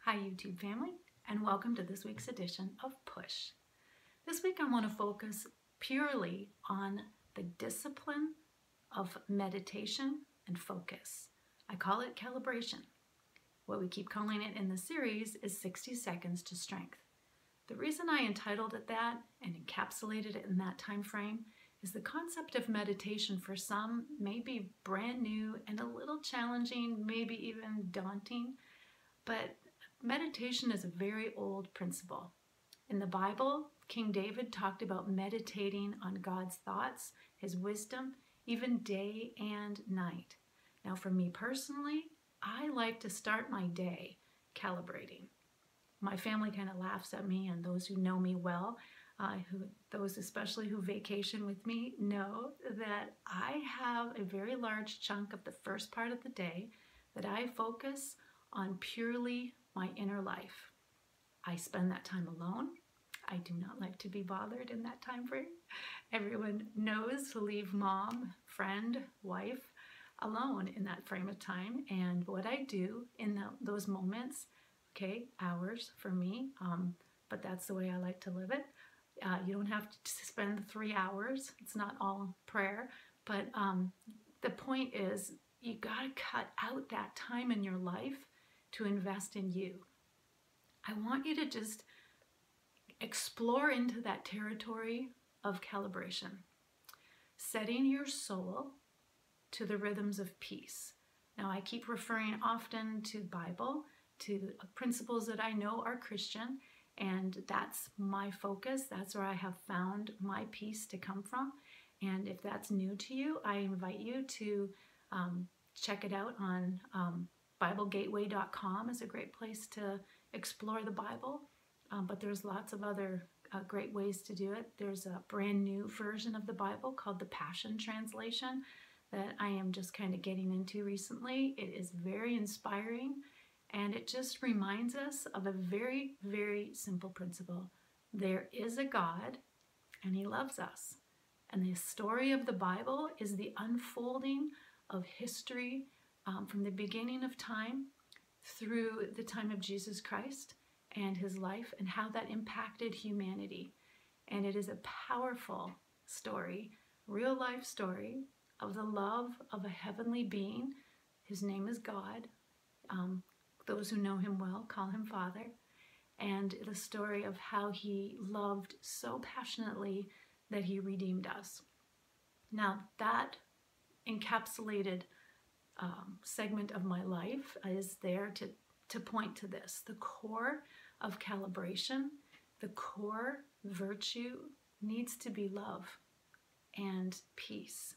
Hi YouTube family, and welcome to this week's edition of Push. This week I want to focus purely on the discipline of meditation and focus. I call it calibration. What we keep calling it in the series is 60 Seconds to Strength. The reason I entitled it that and encapsulated it in that time frame is the concept of meditation for some may be brand new and a little challenging, maybe even daunting, but meditation is a very old principle. In the Bible, King David talked about meditating on God's thoughts, his wisdom, even day and night. Now for me personally, I like to start my day calibrating. My family kind of laughs at me, and those who know me well, those especially who vacation with me, know that I have a very large chunk of the first part of the day that I focus on purely my inner life. I spend that time alone. I do not like to be bothered in that time frame. Everyone knows to leave mom, friend, wife alone in that frame of time. And what I do in those moments, hours for me, but that's the way I like to live it. You don't have to spend 3 hours. It's not all prayer, but the point is you got to cut out that time in your life to invest in you. I want you to just explore into that territory of calibration, setting your soul to the rhythms of peace. Now, I keep referring often to the Bible, to principles that I know are Christian, and that's my focus. That's where I have found my peace to come from. And if that's new to you, I invite you to check it out on BibleGateway.com is a great place to explore the Bible, but there's lots of other great ways to do it. There's a brand new version of the Bible called the Passion Translation that I am just kind of getting into recently. It is very inspiring, and it just reminds us of a very, very simple principle. There is a God, and He loves us. And the story of the Bible is the unfolding of history from the beginning of time through the time of Jesus Christ and His life and how that impacted humanity. And it is a powerful story, real life story of the love of a heavenly being. His name is God. Those who know Him well call Him Father. And the story of how He loved so passionately that He redeemed us. Now that encapsulated segment of my life is there to point to this. The core of calibration, the core virtue needs to be love and peace.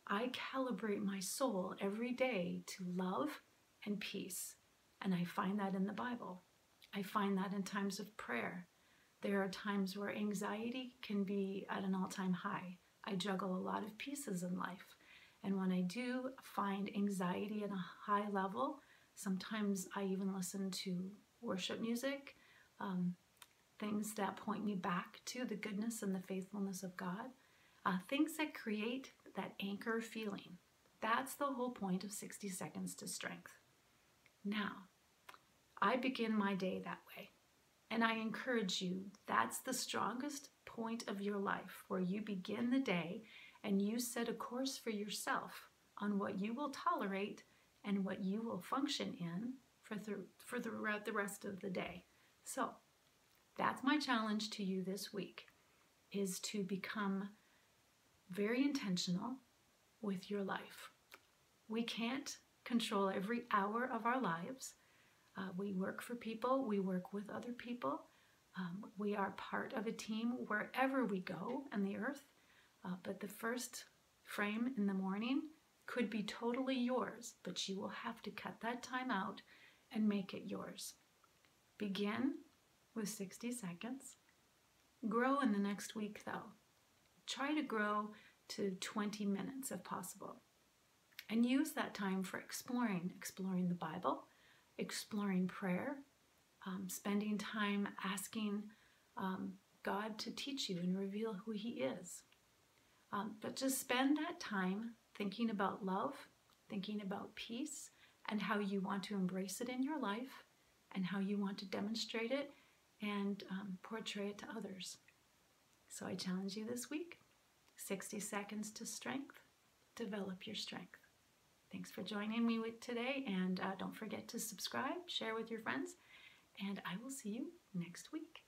I calibrate my soul every day to love and peace, and I find that in the Bible. I find that in times of prayer. There are times where anxiety can be at an all-time high. I juggle a lot of pieces in life. And when I do find anxiety at a high level, sometimes I even listen to worship music, things that point me back to the goodness and the faithfulness of God, things that create that anchor feeling. That's the whole point of 60 Seconds to Strength. Now, I begin my day that way. And I encourage you, that's the strongest point of your life, where you begin the day and you set a course for yourself on what you will tolerate and what you will function in for the rest of the day. So that's my challenge to you this week, is to become very intentional with your life. We can't control every hour of our lives. We work for people, we work with other people. We are part of a team wherever we go on the earth. But the first frame in the morning could be totally yours, but you will have to cut that time out and make it yours. Begin with 60 seconds. Grow in the next week though. Try to grow to 20 minutes if possible. And use that time for exploring the Bible, exploring prayer, spending time asking God to teach you and reveal who He is. But just spend that time thinking about love, thinking about peace, and how you want to embrace it in your life, and how you want to demonstrate it and portray it to others. So I challenge you this week, 60 seconds to strength. Develop your strength. Thanks for joining me today, and don't forget to subscribe, share with your friends, and I will see you next week.